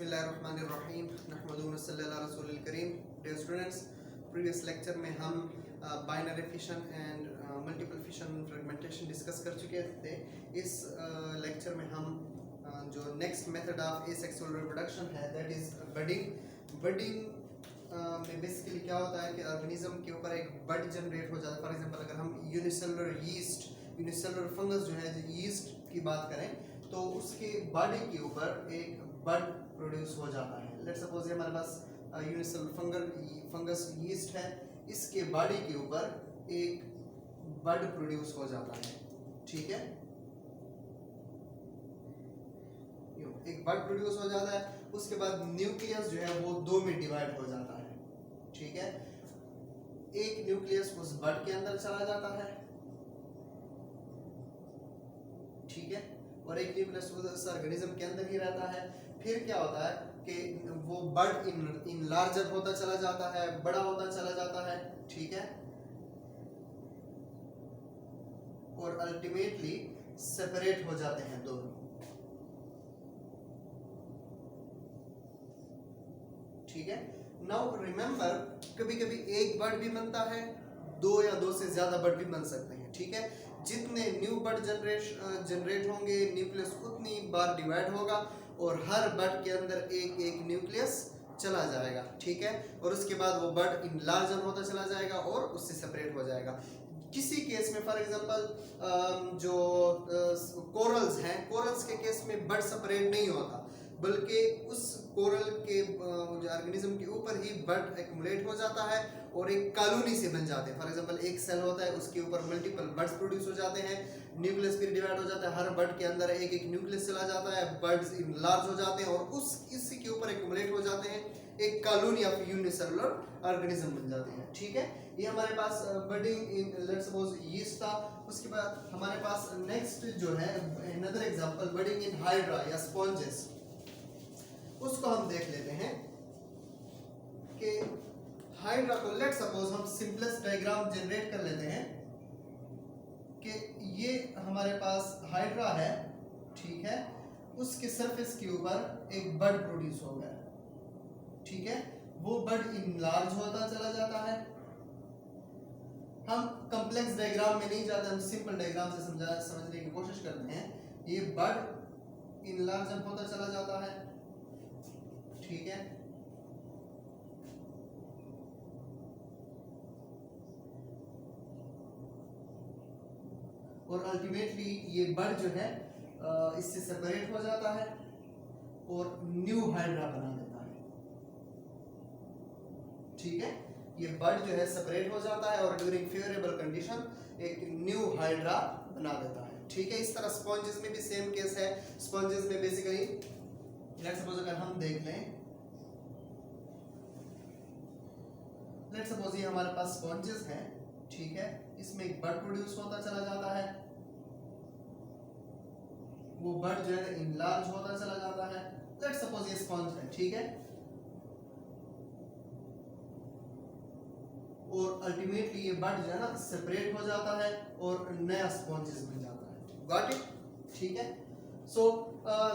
बिस्मिल्लाहिर्रहमानिर्रहीम नहमदुहु व नसल्ली अला रसूलिल करीम। डियर स्टूडेंट्स, प्रीवियस लेक्चर में हम binary fission and multiple fission fragmentation discuss कर चुके थे। इस लेक्चर में हम जो next method of asexual reproduction है दैट इज बडिंग। में बेसिकली क्या होता है कि ऑर्गेनिज्म के ऊपर एक बड जनरेट हो जाता है। फॉर एग्जांपल अगर हम यूनिसेलुलर फंगस जो है यीस्ट की बात करें तो उसके बॉडी के ऊपर एक बड प्रोड्यूस हो जाता है। लेट्स सपोज ये हमारे पास यूनिसेलुलर फंगस यीस्ट है, इसके बॉडी के ऊपर एक बड प्रोड्यूस हो जाता है। ठीक है, एक बड प्रोड्यूस हो जाता है। उसके बाद न्यूक्लियस जो है वो दो में डिवाइड हो जाता है। ठीक है, एक न्यूक्लियस उस बड के अंदर चला जाता है, ठीक है, और एक न्यूक्लियस उस ऑर्गेनिज्म के अंदर ही रहता है। फिर क्या होता है कि वो बड इनलार्जर होता चला जाता है, बड़ा होता चला जाता है। ठीक है, और अल्टीमेटली सेपरेट हो जाते हैं दोनों। ठीक है, नाउ रिमेंबर कभी कभी एक बर्ड भी बनता है, दो या दो से ज्यादा बर्ड भी बन सकते हैं। ठीक है, जितने न्यू बर्ड जनरेट होंगे न्यूक्लियस उतनी बार डिवाइड होगा और हर बर्ड के अंदर एक एक न्यूक्लियस चला जाएगा। ठीक है, और उसके बाद वो बर्ड इनलार्जर होता चला जाएगा और उससे सेपरेट हो जाएगा। किसी केस में फॉर एग्जांपल जो कोरल्स हैं, कोरल्स के केस में बर्ड सेपरेट नहीं होता, बल्कि उस कोरल के ऑर्गेनिज्म के ऊपर ही बर्ड एक्युमुलेट हो जाता है और एक कॉलोनी से बन जाते हैं। फॉर एग्जांपल एक सेल होता है, उसके ऊपर मल्टीपल बर्ड्स प्रोड्यूस हो जाते हैं, न्यूक्लियस फिर डिवाइड हो जाता है, हर बर्ड के अंदर एक एक न्यूक्लियस चला जाता है, बर्ड्स इनलार्ज हो जाते हैं और इसी के ऊपर एक्युमुलेट हो जाते हैं, एक कॉलोनी ऑफ यूनिसेलुलर ऑर्गेनिज्म बन जाते हैं। ठीक है, ये हमारे पास budding in let's suppose yeast था। उसके बाद हमारे पास नेक्स्ट जो है another example budding in hydra या स्पॉन्जेस, उसको हम देख लेते हैं कि हाइड्रा को लेट्स सपोज हम सिंपलेस्ट डायग्राम जनरेट कर लेते हैं कि ये हमारे पास हाइड्रा है। ठीक है, उसके सरफेस के ऊपर एक बड प्रोड्यूस हो गया। ठीक है, वो बड इनलार्ज होता चला जाता है। हम कॉम्प्लेक्स डायग्राम में नहीं जाते, हम सिंपल डायग्राम से समझने की कोशिश करते हैं। ये बड इनलार्ज होता चला जाता है। ठीक है, और अल्टीमेटली ये बड जो है इससे सेपरेट हो जाता है और न्यू हाइड्रा बना देता है। ठीक है, ये बड जो है सेपरेट हो जाता है और ड्यूरिंग फेवरेबल कंडीशन एक न्यू हाइड्रा बना देता है। ठीक है, इस तरह स्पॉन्जेस में भी सेम केस है। स्पॉन्जेस में बेसिकली लेट्स सपोज अगर हम देख लें, लेट्स सपोज ये हमारे पास स्पॉन्जेस हैं। ठीक है, इसमें एक बड प्रोड्यूस होता चला जाता है, वो बड जो है इनलार्ज होता चला जाता है। लेट्स सपोज ये स्पॉन्ज है। ठीक है, और अल्टीमेटली ये बड जो है ना सेपरेट हो जाता है और नया स्पॉन्जेस बन जाता है। Got it? ठीक है, सो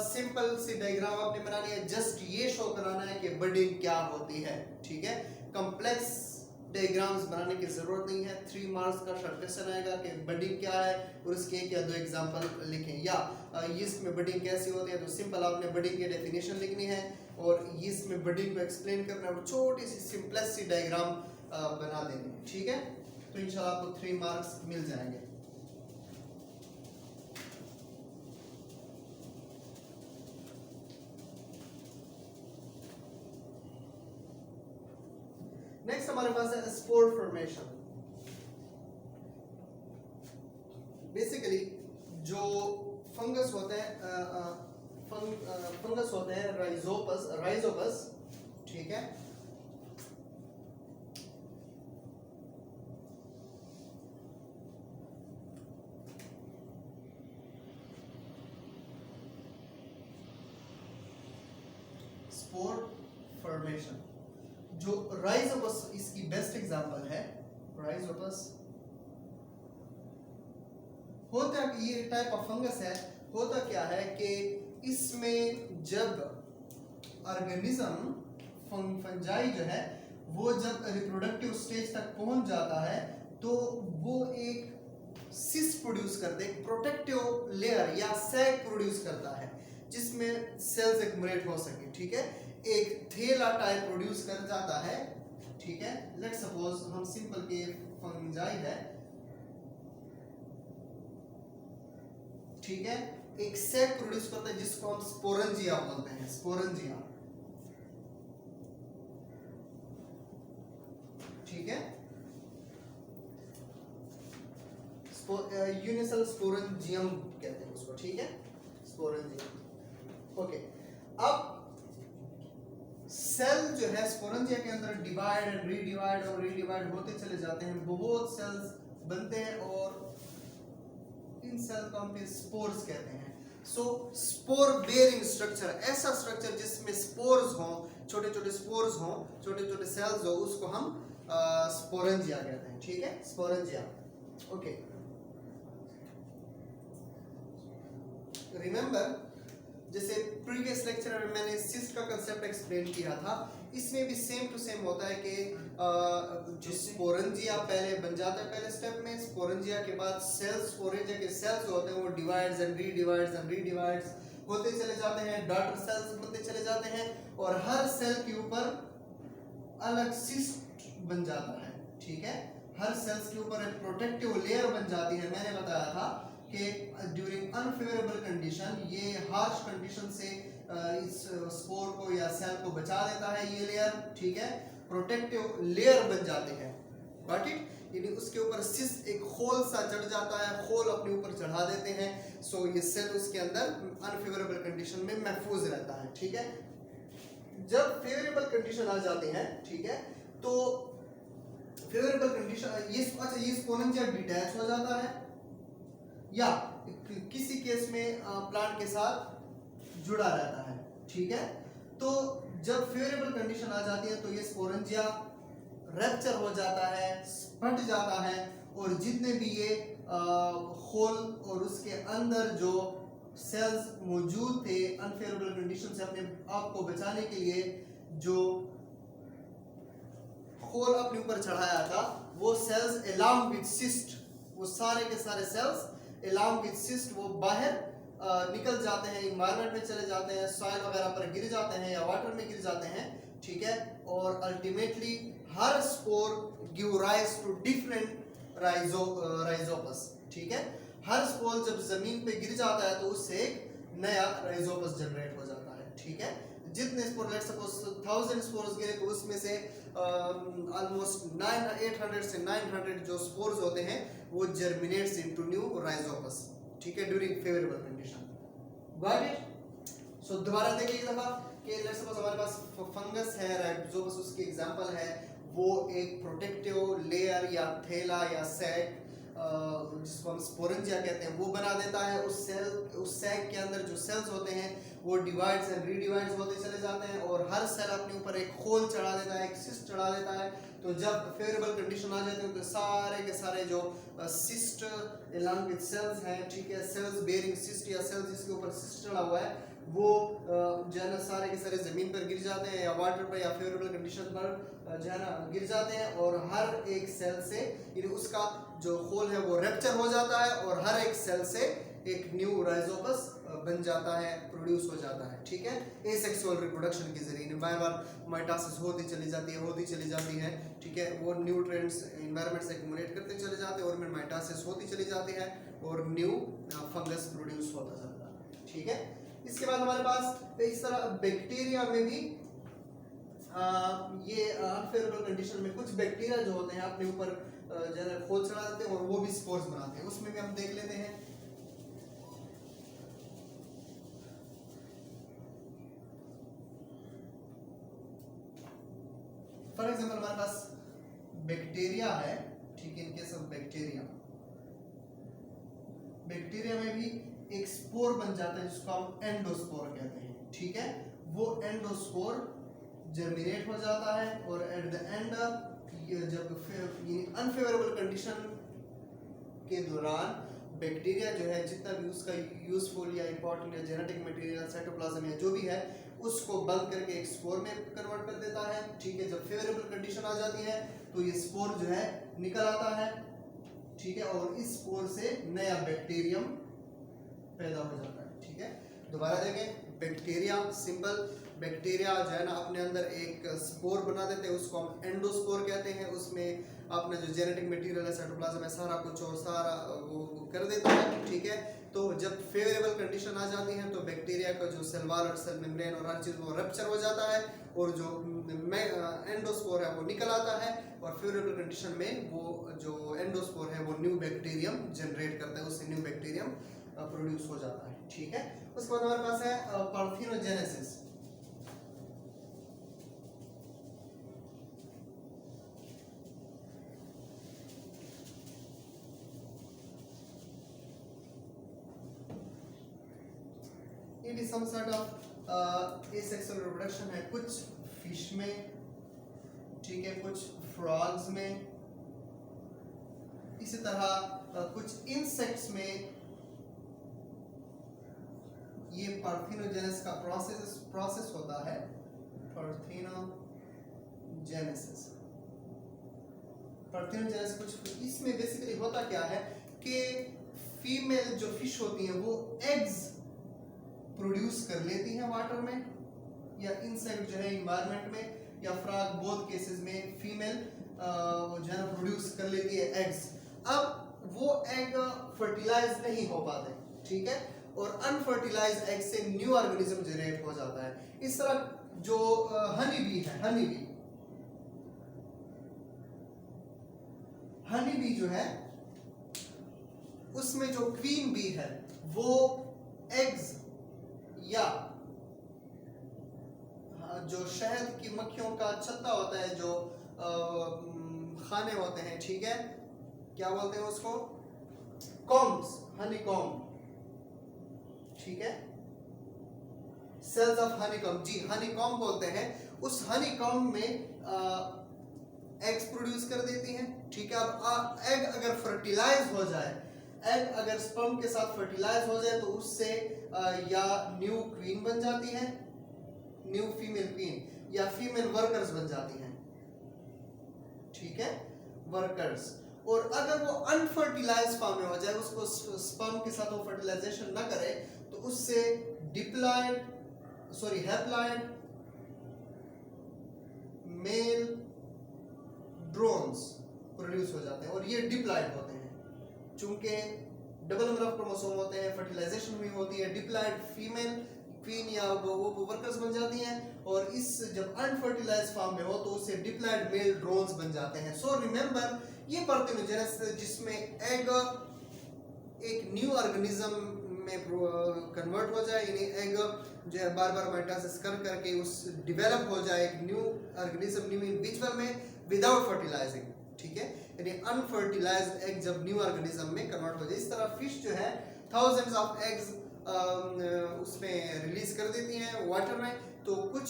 सिंपल सी डायग्राम आपने बनानी है, जस्ट ये शो कराना है कि बडिंग क्या होती है। ठीक है, कॉम्प्लेक्स डायग्राम्स बनाने की जरूरत नहीं है। 3 मार्क्स का शॉर्ट क्वेश्चन आएगा कि बडिंग क्या है और उसके एक या दो एग्जांपल लिखें, या यीस्ट में बडिंग कैसी होती है। तो सिंपल आपने बडिंग की डेफिनेशन लिखनी है और यीस्ट में बडिंग को एक्सप्लेन करना है और छोटी सी सिंपलेस्ट सी डायग्राम बना देनी है। ठीक है, तो इंशाल्लाह आपको 3 मार्क्स मिल जाएंगे। नेक्स्ट हमारे पास है स्पोर फॉर्मेशन। बेसिकली जो फंगस होते हैं फंगस होते हैं राइजोपस। ठीक है, स्पोर फॉर्मेशन जो राइजोपस इसकी बेस्ट एग्जांपल है। राइजोपस होता ये टाइप ऑफ फंगस है। होता क्या है कि इसमें जब ऑर्गेनिज्म फंजाई जो है वो जब रिप्रोडक्टिव स्टेज तक पहुंच जाता है तो वो एक सिस प्रोड्यूस करते हैं, प्रोटेक्टिव लेयर या सैक प्रोड्यूस करता है जिसमें सेल्स एक्युमुलेट हो सके, ठीक है। एक थैला टाइप प्रोड्यूस कर जाता है, ठीक है। लेट्स सपोज हम सिंपल के फंजाई है, ठीक है, एक सैक प्रोड्यूस करता है जिसको हम स्पोरेंजिया बोलते हैं, स्पोरेंजिया, ठीक है। यूनिसेल स्पोरेंजियम कहते हैं उसको, ठीक है, स्पोरेंजियम। ओके, अब सेल जो है स्पोरेंजिया के अंदर डिवाइड एंड रीडिवाइड होते चले जाते हैं, बहुत सेल्स बनते हैं और इन सेल को हम स्पोर्स कहते हैं। सो स्पोर बेयरिंग स्ट्रक्चर, ऐसा स्ट्रक्चर जिसमें स्पोर्स हों, छोटे छोटे स्पोर्स हों, छोटे छोटे सेल्स हो, उसको हम स्पोरेंजिया कहते हैं, ठीक है, स्पोरेंजिया। ओके, रिमेंबर जैसे प्रीवियस लेक्चर में मैंने सिस्ट का कंसेप्ट एक्सप्लेन किया था, इसमें भी सेम टू सेम होता है कि जो स्पोरेंजिया पहले बन जाता है पहले स्टेप में, स्पोरेंजिया के बाद सेल्स, स्पोरेंजिया के सेल्स होते हैं वो डिवाइड्स एंड रीडिवाइड्स होते चले जाते हैं, डॉटर सेल्स बनते चले जाते हैं और हर सेल के ऊपर अलग सिस्ट बन जाता है, ठीक है। हर सेल्स के ऊपर एक प्रोटेक्टिव लेयर बन जाती है। मैंने बताया था कि ड्यूरिंग अनफेवरेबल कंडीशन, ये हार्श कंडीशन से इस स्पोर को या सेल को बचा देता है ये लेयर, ठीक है, प्रोटेक्टिव लेयर बन जाते हैं, गॉट इट। यानी उसके ऊपर सिस्ट एक होल सा चढ़ जाता है, होल अपने ऊपर चढ़ा देते हैं, सो ये सेल उसके अंदर अनफेवरेबल कंडीशन में महफूज रहता है, ठीक है। जब फेवरेबल कंडीशन आ जाते हैं, ठीक है, तो फेवरेबल कंडीशन ये स्पोरेंजिया डिटैच हो जाता है या किसी केस में प्लांट के साथ जुड़ा रहता है, ठीक है। तो जब फेवरेबल कंडीशन आ जाती है तो ये स्पोरेंजिया रप्चर हो जाता है, फट जाता है और जितने भी ये होल और उसके अंदर जो सेल्स मौजूद थे अनफेवरेबल कंडीशन से अपने आप को बचाने के लिए, जो होल अपने ऊपर चढ़ाया था, वो सेल्स अलोंग विद सिस्ट, वो सारे के सारे सेल्स अलोंग विद सिस्ट वो बाहर निकल जाते हैं, एनवायरनमेंट में चले जाते हैं, सॉइल वगैरह पर गिर जाते हैं या वाटर में गिर जाते हैं, ठीक है। और अल्टीमेटली हर spore give rise to different rhizopus, ठीक है। हर स्पोर जब जमीन पे गिर जाता है तो उससे एक नया राइजोपस जनरेट हो जाता है, ठीक है। जितने स्पोर, लेट्स सपोज 1000 स्पोर्स गिरे तो उसमें से ऑलमोस्ट 800 से 900 जो स्पोर्स होते हैं वो जर्मिनेट्स इनटू न्यू राइजोपस, ठीक है, during favourable condition, got it. So दोबारा देखिए एक दफा कि लेट्स सपोज हमारे पास फंगस है, राइजोपस उसकी एग्जांपल है, वो एक प्रोटेक्टिव लेयर या थैला या सैक जिसको हम स्पोरेंजिया कहते हैं वो बना देता है। उस सैक के अंदर जो सेल्स होते हैं वो डिवाइड्स एंड रीडिवाइड्स होते चले जाते हैं और हर सेल अपने ऊपर एक होल चढ़ा देता है, एक सिस्ट चढ़ा देता है। तो जब फेवरेबल कंडीशन आ जाती है तो सारे के सारे जो सिस्ट अलोंग विद सेल्स हैं, ठीक है, सेल्स बेयरिंग सिस्ट या सेल्स जिसके ऊपर सिस्ट चढ़ा हुआ है वो जो है ना सारे के सारे जमीन पर गिर जाते हैं या वाटर पर या फेवरेबल कंडीशन पर जो है ना गिर जाते हैं और हर एक सेल से उसका जो होल है वो रप्चर हो जाता है और हर एक सेल से एक न्यू राइजोपस बन जाता है, प्रोड्यूस हो जाता है, ठीक है। एसेक्सुअल रिप्रोडक्शन के जरिए बार बार माइटोसिस होती चली जाती है, ठीक है। वो न्यूट्रिएंट्स एनवायरनमेंट से एक्युमुलेट करते चले जाते हैं और फिर माइटोसिस होती चली जाती है और न्यू फंगस प्रोड्यूस होता जाता है, ठीक है। इसके बाद हमारे पास इस तरह बैक्टीरिया में भी ये अनफेवरेबल कंडीशन में कुछ बैक्टीरिया जो होते हैं अपने ऊपर जो है खोल चढ़ा देते हैं और वो भी स्पोर्स बनाते हैं, उसमें भी हम देख लेते हैं। फॉर एग्जाम्पल हमारे पास बैक्टीरिया है, ठीक है, इनके सब बैक्टीरिया में भी एक स्पोर बन जाता है जिसको हम एंडोस्पोर कहते हैं, ठीक है। वो एंडोस्पोर जर्मिनेट हो जाता है और एट द एंड जब अनफेवरेबल कंडीशन के दौरान बैक्टीरिया जो है जितना भी उसका यूजफुल या इंपॉर्टेंट या जेनेटिक मटेरियल साइटोप्लाज्म या जो भी है उसको बंद करके एक स्पोर में कन्वर्ट कर देता है, ठीक है। जब फेवरेबल कंडीशन आ जाती है तो ये स्पोर जो है निकल आता है, ठीक है, और इस स्पोर से नया बैक्टीरियम पैदा हो जाता है, ठीक है। दोबारा देखें, बैक्टीरिया, सिंपल, बैक्टीरिया जो है ना अपने अंदर एक स्पोर बना देते हैं, उसको हम एंडोस्पोर कहते हैं। उसमें अपना जो जेनेटिक मटेरियल है, साइटोप्लाज्म है, सारा कुछ और सारा वो कर देता है, ठीक है। तो जब फेवरेबल कंडीशन आ जाती है तो बैक्टीरिया का जो सेल वॉल और सेल मेम्ब्रेन और हर चीज़ वो रप्चर हो जाता है और जो एंडोस्पोर है वो निकल आता है, और फेवरेबल कंडीशन में वो जो एंडोस्पोर है वो न्यू बैक्टीरियम जनरेट करता है, उससे न्यू बैक्टीरियम प्रोड्यूस हो जाता है, ठीक है। उसके बाद हमारे पास है parthenogenesis. It is some sort of asexual reproduction है कुछ फिश में, ठीक है, कुछ फ्रॉग्स में, इसी तरह कुछ इंसेक्ट्स में ये पार्थेनोजेनेसिस का प्रोसेस होता है, पार्थेनोजेनेसिस। पार्थेनोजेनेसिस कुछ इसमें बेसिकली होता क्या है कि फीमेल जो फिश होती हैं वो एग्स प्रोड्यूस कर लेती हैं वाटर में, या इंसेक्ट जो है एनवायरनमेंट में, या फ्रॉग बोथ केसेस में फीमेल जो है प्रोड्यूस कर लेती है एग्स। अब वो एग फर्टिलाइज नहीं हो पाते, ठीक है, और अनफर्टिलाइज एग से न्यू ऑर्गेनिज्म जनरेट हो जाता है। इस तरह जो हनी बी है, हनी बी जो है उसमें जो क्वीन बी है वो एग्स या जो शहद की मक्खियों का छत्ता होता है, जो खाने होते हैं, ठीक है, क्या बोलते हैं उसको, कॉम्ब्स, हनी कॉम्ब, ठीक है, सेल्स ऑफ हनी कॉम्ब, जी हनी कॉम्ब बोलते हैं। उस हनी कॉम्ब में एग्स प्रोड्यूस कर देती हैं, ठीक है। अब एग अगर फर्टिलाइज हो जाए, एग अगर स्पर्म के साथ फर्टिलाइज हो जाए तो उससे या न्यू क्वीन बन जाती है, न्यू फीमेल क्वीन, या फीमेल वर्कर्स बन जाती हैं, ठीक है, वर्कर्स। और अगर वो अनफर्टिलाइज फॉर्म में हो जाए, उसको स्पर्म के साथ वो फर्टिलाइजेशन ना करे, तो उससे हैप्लॉइड मेल ड्रोन्स प्रोड्यूस हो जाते हैं, और ये डिप्लॉइड होते हैं। चूंकि डबल नंबर ऑफ क्रोमोसोम होते हैं, फर्टिलाइजेशन भी होती है, डिप्लॉइड फीमेल क्वीन या वो वर्कर्स बन जाती हैं, और इस जब अनफर्टिलाइज फॉर्म में हो तो उससे डिप्लॉइड मेल ड्रोन्स बन जाते हैं। सो रिमेंबर, ये पार्थेनोजेनेसिस जिसमें एग एक न्यू ऑर्गेनिज्म में कन्वर्ट हो जाए, यानी एग जो है बार बार माइटोसिस कर करके उस डेवलप हो जाए एक न्यू ऑर्गेनिज्म, न्यू इंडिविजुअल में विदाउट फर्टिलाइजिंग, ठीक है, यानी अनफर्टिलाइज्ड एग जब न्यू ऑर्गेनिज्म में कन्वर्ट हो जाए। इस तरह फिश जो है थाउजेंड्स ऑफ एग्स उसमें रिलीज कर देती हैं वाटर में, तो कुछ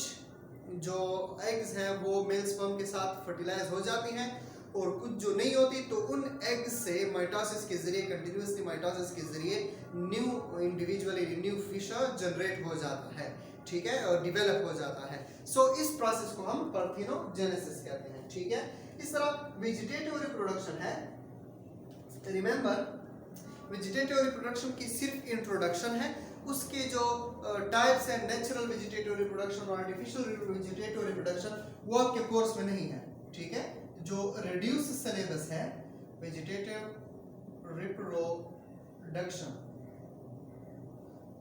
जो एग्स हैं वो मेल स्पर्म के साथ फर्टिलाइज हो जाती हैं, और कुछ जो नहीं होती तो उन एग से माइटोसिस के जरिए, कंटिन्यूसली माइटोसिस के जरिए new individual new fish generate हो जाता है, ठीक है, और डेवलप हो जाता है। सो इस प्रोसेस को हम पार्थेनोजेनेसिस कहते हैं, ठीक है। इस तरह वेजिटेटिव रिप्रोडक्शन है, रिमेंबर वेजिटेटिव रिप्रोडक्शन की सिर्फ इंट्रोडक्शन है, उसके जो टाइप्स है नेचुरल वेजिटेटिव रिप्रोडक्शन और आर्टिफिशियल वेजिटेटिव रिप्रोडक्शन वो आपके कोर्स में नहीं है, ठीक है। जो रिड्यूस सिलेबस है वेजिटेटिव रिप्रोडक्शन,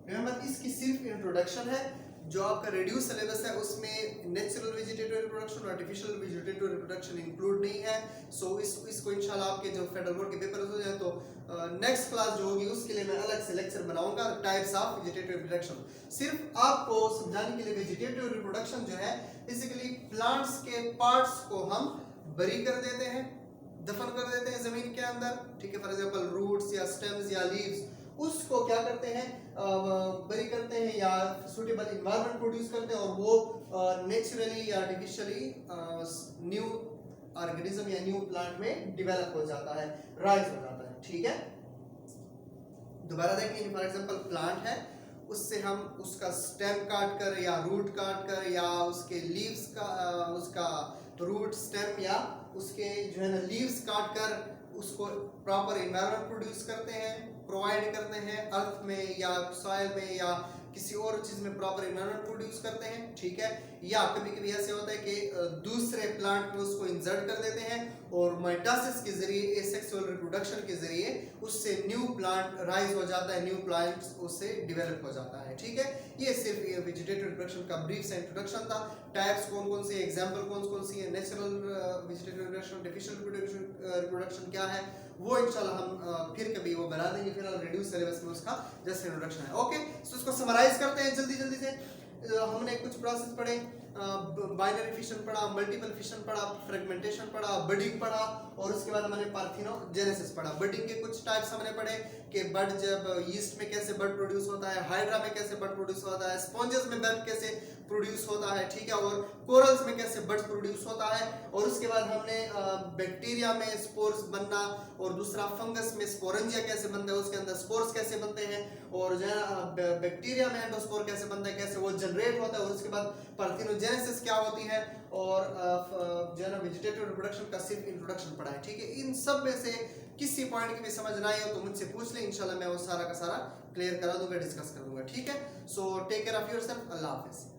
रिमेंबर इसकी सिर्फ इंट्रोडक्शन है। जो आपका रिड्यूस सिलेबस है उसमें नेचुरल वेजिटेटिव रिप्रोडक्शन और आर्टिफिशियल वेजिटेटिव रिप्रोडक्शन इंक्लूड नहीं है। सो इसको इंशाल्लाह आपके जो फेडरल बोर्ड के पेपर हो जाए तो नेक्स्ट क्लास जो होगी उसके लिए मैं अलग से लेक्चर बनाऊंगा, टाइप्स ऑफ वेजिटेटिव रिप्रोडक्शन। सिर्फ आपको समझाने के लिए वेजिटेटिव रिप्रोडक्शन जो है बेसिकली प्लांट्स के पार्ट्स को हम बरी कर देते हैं, दफन कर देते हैं जमीन के अंदर, ठीक है, फॉर एग्जांपल रूट्स या स्टेम्स या लीव्स, उसको क्या करते हैं बरी करते हैं या सुटेबल एनवायरनमेंट प्रोड्यूस करते हैं, और वो नेचुरली या आर्टिफिशियली न्यू ऑर्गेनिज्म या न्यू प्लांट में डेवलप हो जाता है, राइज हो जाता है, ठीक है। दोबारा देखिए, फॉर एग्जांपल प्लांट है, उससे हम उसका स्टेम काट कर या रूट काट कर या उसके लीव्स का उसका रूट स्टेम या उसके जो है ना लीव्स काट कर उसको प्रॉपर एनवायरनमेंट प्रोड्यूस करते हैं, प्रोवाइड करते हैं अर्थ में या सॉइल में या किसी और चीज में प्रॉपर एनवायरनमेंट प्रोड्यूस करते हैं, ठीक है। या कभी कभी ऐसे होता है कि दूसरे प्लांट में उसको इंसर्ट कर देते हैं और माइटोसिस के जरिए, एसेक्सुअल रिप्रोडक्शन के जरिए उससे न्यू प्लांट राइज हो जाता है, न्यू प्लांट उससे डेवलप हो जाता है, ठीक है। ये सिर्फ ये वेजिटेटिव रिप्रोडक्शन का ब्रीफ सा इंट्रोडक्शन था। टाइप्स कौन कौन सी, एग्जांपल कौन कौन सी है, natural vegetative reproduction, deficient reproduction क्या है, वो इंशाल्लाह हम फिर कभी वो बना देंगे। फिलहाल रिड्यूस सिलेबस में उसका जस्ट इंट्रोडक्शन है। ओके, सो इसको समराइज करते हैं जल्दी जल्दी से। हमने कुछ प्रोसेस पढ़े, बाइनरी फिशन पढ़ा, मल्टीपल फिशन पढ़ा, फ्रेगमेंटेशन पढ़ा, बडिंग पढ़ा और उसके बाद हमने पार्थिनोजेनेसिस पढ़ा। बडिंग के कुछ टाइप्स हमने पढ़े कि बड जब यीस्ट में कैसे बड प्रोड्यूस होता है, हाइड्रा में कैसे बड प्रोड्यूस होता है, स्पॉन्जेस में बड कैसे प्रोड्यूस होता है, ठीक है, और कोरल्स में कैसे बड प्रोड्यूस होता है। और उसके बाद हमने बैक्टीरिया में स्पोर्स बनना और दूसरा फंगस में स्पोरेंजिया कैसे बनता है, उसके अंदर स्पोर्स कैसे बनते हैं, और जो है बैक्टीरिया में एंडोस्पोर कैसे बनता है, कैसे वो जनरेट होता है, और उसके बाद पार्थिनोजेनेसिस क्या होती है, और जो है ना वेजिटेटिव रिप्रोडक्शन का सिर्फ इंट्रोडक्शन पढ़ा है, ठीक है। इन सब में से किसी पॉइंट की भी समझ ना आई हो तो मुझसे पूछ ले, इंशाल्लाह मैं वो सारा का सारा क्लियर करा दूंगा, डिस्कस कर दूंगा, ठीक है। So take care of yourself, अल्लाह हाफिज।